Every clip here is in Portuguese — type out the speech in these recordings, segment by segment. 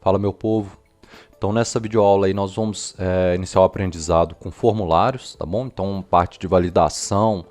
Fala, meu povo. Então nessa videoaula aí nós vamos iniciar o aprendizado com formulários, tá bom? Então parte de validação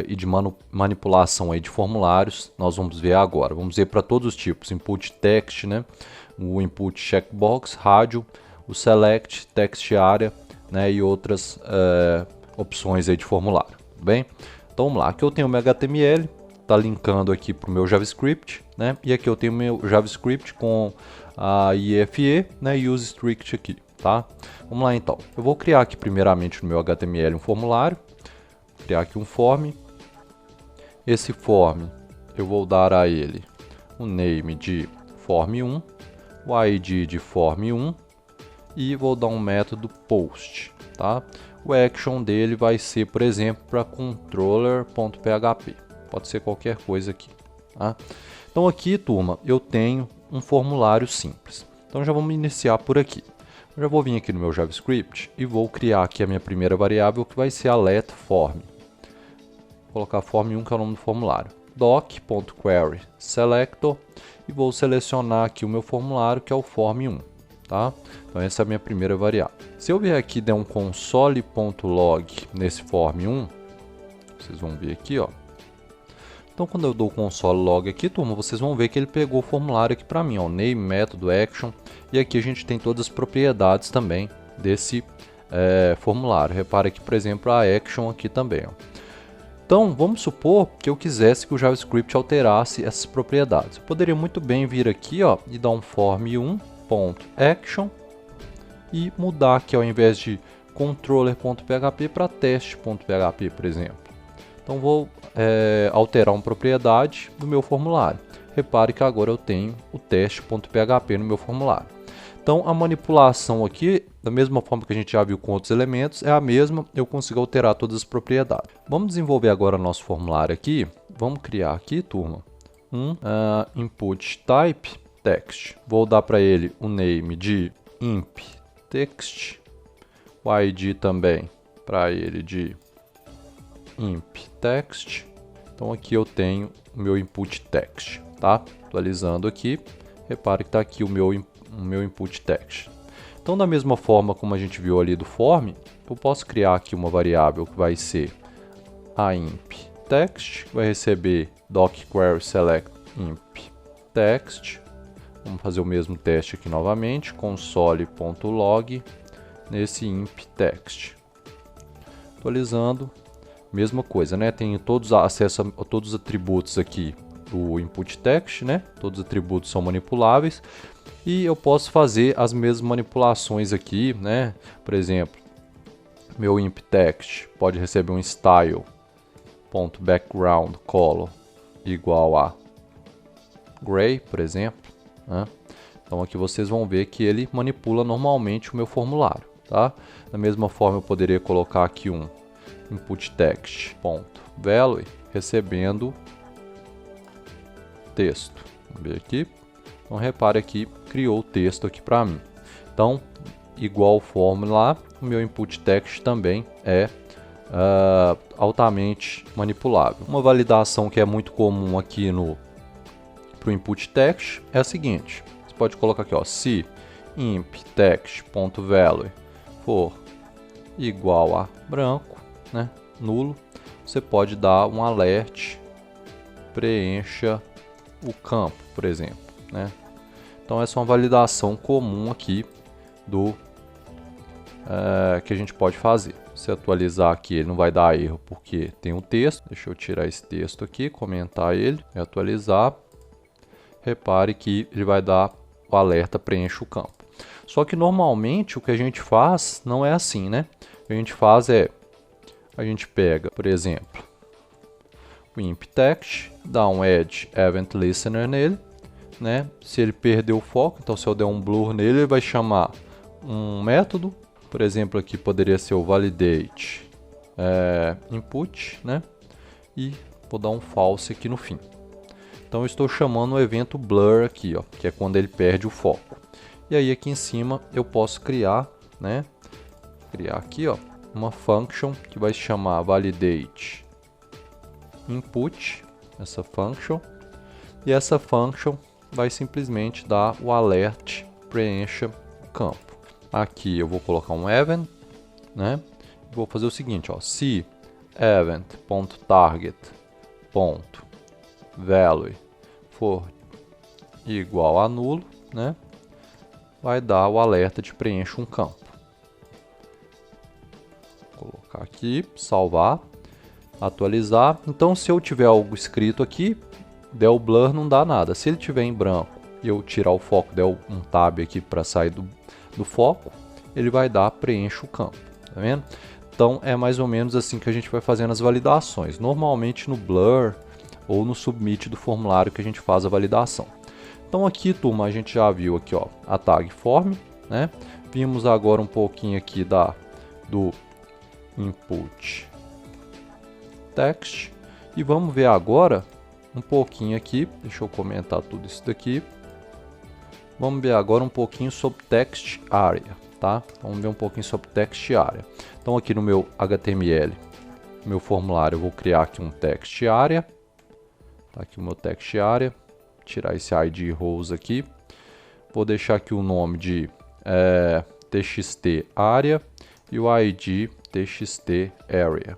e de manipulação aí de formulários nós vamos ver agora. Vamos ver para todos os tipos, input text, né? O input checkbox, rádio, o select, text area, né? E outras opções aí de formulário, tá bem? Então vamos lá, aqui eu tenho o meu HTML, tá linkando aqui para o meu JavaScript, né? E aqui eu tenho o meu JavaScript com a IFE, né, e use strict aqui, tá? Vamos lá então. Eu vou criar aqui primeiramente no meu HTML um formulário, criar aqui um form. Esse form eu vou dar a ele o name de form1, o ID de form1 e vou dar um método post, tá? O action dele vai ser, por exemplo, para controller.php. Pode ser qualquer coisa aqui, tá? Então aqui, turma, eu tenho um formulário simples. Então já vamos iniciar por aqui. Eu já vou vir aqui no meu JavaScript e vou criar aqui a minha primeira variável, que vai ser a letForm. Vou colocar form1, que é o nome do formulário. doc.querySelector e vou selecionar aqui o meu formulário, que é o form1. Tá? Então essa é a minha primeira variável. Se eu vier aqui e der um console.log nesse form1, vocês vão ver aqui, ó. Então, quando eu dou o console log aqui, turma, vocês vão ver que ele pegou o formulário aqui para mim, ó, name, método, action, e aqui a gente tem todas as propriedades também desse formulário. Repare aqui, por exemplo, a action aqui também, ó. Então, vamos supor que eu quisesse que o JavaScript alterasse essas propriedades. Eu poderia muito bem vir aqui, ó, e dar um form1.action e mudar aqui, ao invés de controller.php para test.php, por exemplo. Então vou alterar uma propriedade do meu formulário. Repare que agora eu tenho o teste.php no meu formulário. Então a manipulação aqui, da mesma forma que a gente já viu com outros elementos, é a mesma, eu consigo alterar todas as propriedades. Vamos desenvolver agora nosso formulário aqui. Vamos criar aqui, turma, um input type text. Vou dar para ele o name de imp text, o ID também para ele de imp text. Então aqui eu tenho o meu input text, tá? Atualizando aqui, repare que está aqui o meu input text. Então da mesma forma como a gente viu ali do form, eu posso criar aqui uma variável que vai ser a imp text, que vai receber doc_query_select imp text. Vamos fazer o mesmo teste aqui novamente, console.log nesse imp text. Atualizando. Mesma coisa, né? Tem acesso a todos os atributos aqui do input text, né? Todos os atributos são manipuláveis e eu posso fazer as mesmas manipulações aqui, né? Por exemplo, meu imp text pode receber um style.background color igual a gray, por exemplo, né? Então aqui vocês vão ver que ele manipula normalmente o meu formulário, tá? Da mesma forma eu poderia colocar aqui um input text.value recebendo texto. Vamos ver aqui. Então repare aqui, criou o texto aqui para mim. Então, igual fórmula, o meu input text também é altamente manipulável. Uma validação que é muito comum aqui para o input text é a seguinte. Você pode colocar aqui, ó, se imp text.value for igual a branco, né, nulo, você pode dar um alert, preencha o campo, por exemplo, né? Então essa é uma validação comum aqui do que a gente pode fazer. Se atualizar aqui, ele não vai dar erro porque tem um texto. Deixa eu tirar esse texto aqui, comentar ele e atualizar. Repare que ele vai dar o alerta, preencha o campo. Só que normalmente o que a gente faz não é assim, né? O que a gente faz é a gente pega, por exemplo, o imp text, dá um add event listener nele, né? Se ele perder o foco, então se eu der um blur nele, ele vai chamar um método, por exemplo, aqui poderia ser o validate input, né? E vou dar um false aqui no fim. Então eu estou chamando o evento blur aqui, ó, que é quando ele perde o foco. E aí aqui em cima eu posso criar, né? Criar aqui, ó, uma function que vai se chamar validate input, essa function, e essa function vai simplesmente dar o alert preencha o campo. Aqui eu vou colocar um event, né? Vou fazer o seguinte, ó, se event.target.value for igual a nulo, né? Vai dar o alerta de preencha um campo. Vou colocar aqui, salvar, atualizar. Então, se eu tiver algo escrito aqui, der o blur, não dá nada. Se ele tiver em branco e eu tirar o foco, der um tab aqui para sair do foco, ele vai dar preencha o campo, tá vendo? Então, é mais ou menos assim que a gente vai fazendo as validações. Normalmente no blur ou no submit do formulário que a gente faz a validação. Então aqui, turma, a gente já viu aqui, ó, a tag form, né? Vimos agora um pouquinho aqui do input text e vamos ver agora um pouquinho aqui, deixa eu comentar tudo isso daqui. Vamos ver agora um pouquinho sobre text area, tá? Vamos ver um pouquinho sobre text area. Então aqui no meu HTML, meu formulário, eu vou criar aqui um text area. Tá aqui o meu text area. Tirar esse ID rows aqui. Vou deixar aqui o nome de txt area e o ID txt area,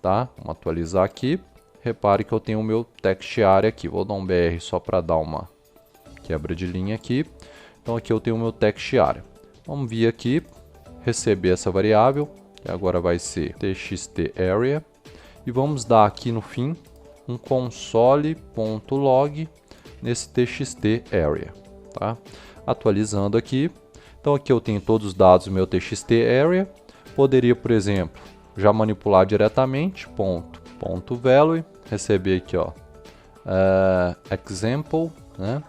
tá? Vamos atualizar aqui. Repare que eu tenho o meu text area aqui. Vou dar um BR só para dar uma quebra de linha aqui. Então aqui eu tenho o meu text area. Vamos vir aqui, receber essa variável, que agora vai ser txt area, e vamos dar aqui no fim um console.log nesse txt area, tá? Atualizando aqui. Então aqui eu tenho todos os dados do meu txt area. Poderia, por exemplo, já manipular diretamente .value, receber aqui, ó, example, né?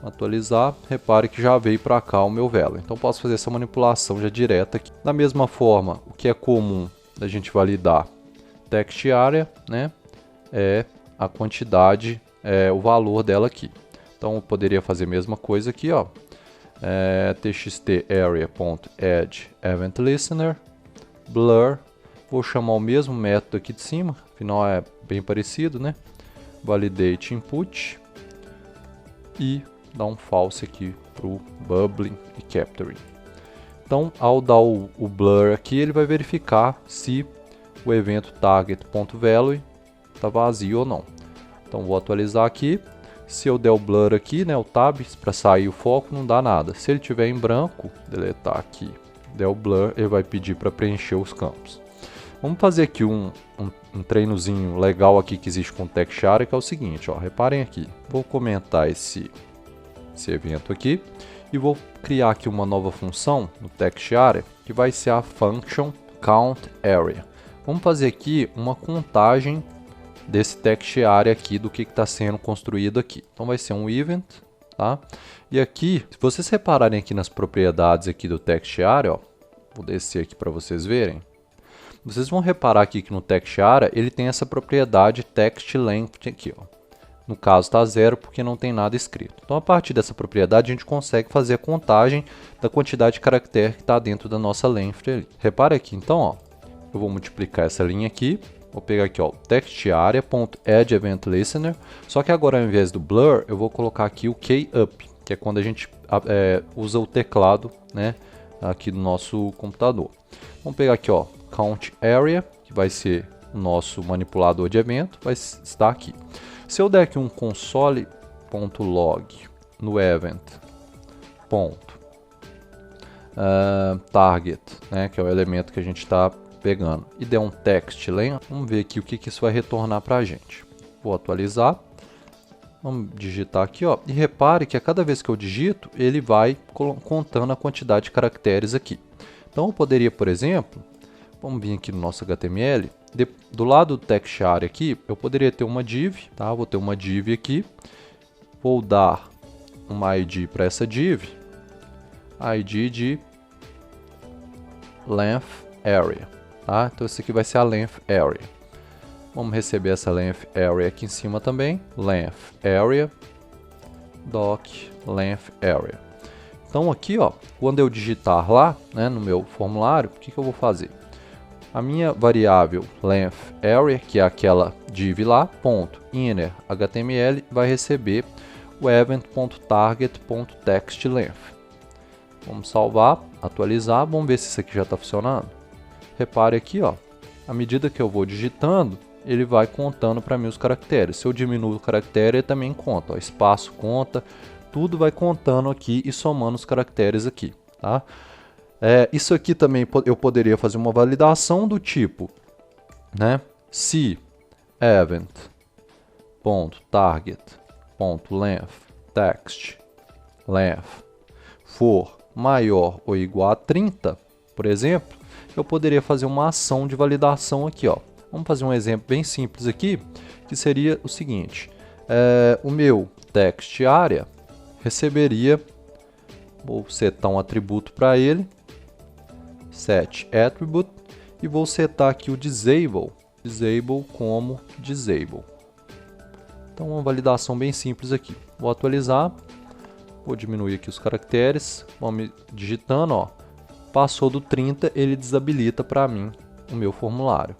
Atualizar, repare que já veio para cá o meu value. Então posso fazer essa manipulação já direta aqui. Da mesma forma, o que é comum da gente validar text area, né? É a quantidade, o valor dela aqui. Então eu poderia fazer a mesma coisa aqui, ó. Txt area.add event listener blur. Vou chamar o mesmo método aqui de cima, afinal é bem parecido, né? Validate input e dar um false aqui para o bubbling e capturing. Então, ao dar o blur aqui, ele vai verificar se o evento target.value está vazio ou não. Então, vou atualizar aqui. Se eu der o blur aqui, né, o tab, para sair o foco, não dá nada. Se ele tiver em branco, deletar aqui, der o blur, ele vai pedir para preencher os campos. Vamos fazer aqui um treinozinho legal aqui que existe com o text area, que é o seguinte, ó, reparem aqui. Vou comentar esse evento aqui e vou criar aqui uma nova função no text area, que vai ser a function countArea. Vamos fazer aqui uma contagem desse text area aqui, do que está sendo construído aqui. Então vai ser um event, tá? E aqui, se vocês repararem aqui nas propriedades aqui do text area, ó, vou descer aqui para vocês verem. Vocês vão reparar aqui que no text area ele tem essa propriedade text length aqui, ó. No caso está 0 porque não tem nada escrito. Então a partir dessa propriedade a gente consegue fazer a contagem da quantidade de caractere que está dentro da nossa length ali. Repare aqui então, ó, eu vou multiplicar essa linha aqui. Vou pegar aqui, ó, textArea.add event listener. Só que agora ao invés do blur eu vou colocar aqui o keyup, que é quando a gente usa o teclado, né, aqui do nosso computador. Vamos pegar aqui, ó, countArea, que vai ser o nosso manipulador de evento, vai estar aqui. Se eu der aqui um console.log no event.target, né, que é o elemento que a gente está pegando, e der um text length, vamos ver aqui o que isso vai retornar para a gente. Vou atualizar, vamos digitar aqui, ó, e repare que a cada vez que eu digito, ele vai contando a quantidade de caracteres aqui. Então eu poderia, por exemplo, vamos vir aqui no nosso HTML, do lado do text area aqui, eu poderia ter uma div, tá? Vou ter uma div aqui, vou dar uma ID para essa div, ID de length area, tá? Então esse aqui vai ser a length area. Vamos receber essa length area aqui em cima também, length area, doc length area. Então aqui, ó, quando eu digitar lá, né, no meu formulário, o que eu vou fazer? A minha variável length area, que é aquela div lá, ponto inner HTML, vai receber o event.target.textLength. Vamos salvar, atualizar, vamos ver se isso aqui já está funcionando. Repare aqui, ó, à medida que eu vou digitando, ele vai contando para mim os caracteres. Se eu diminuo o caractere, ele também conta, ó, espaço conta, tudo vai contando aqui e somando os caracteres aqui, tá? Isso aqui também eu poderia fazer uma validação do tipo, né? Se event.target.length text length for maior ou igual a 30, por exemplo, eu poderia fazer uma ação de validação aqui, ó. Vamos fazer um exemplo bem simples aqui, que seria o seguinte: o meu text area receberia, vou setar um atributo para ele, set attribute, e vou setar aqui o disable como disable. Então, uma validação bem simples aqui. Vou atualizar, vou diminuir aqui os caracteres, vamos digitando, ó, passou do 30, ele desabilita para mim o meu formulário.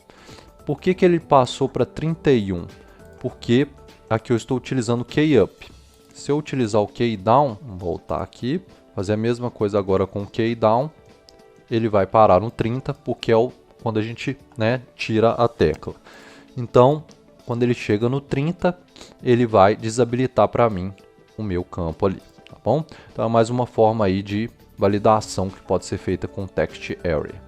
Por que ele passou para 31? Porque aqui eu estou utilizando o key-up. Se eu utilizar o key-down, vamos voltar aqui, fazer a mesma coisa agora com o key-down, ele vai parar no 30, porque é quando a gente, né, tira a tecla. Então, quando ele chega no 30, ele vai desabilitar para mim o meu campo ali, tá bom? Então é mais uma forma aí de validação que pode ser feita com text area.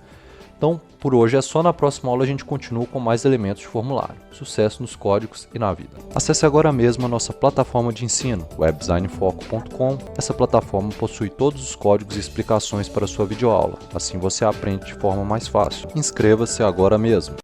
Então, por hoje é só. Na próxima aula a gente continua com mais elementos de formulário. Sucesso nos códigos e na vida. Acesse agora mesmo a nossa plataforma de ensino, webdesignfoco.com. Essa plataforma possui todos os códigos e explicações para a sua videoaula. Assim você aprende de forma mais fácil. Inscreva-se agora mesmo.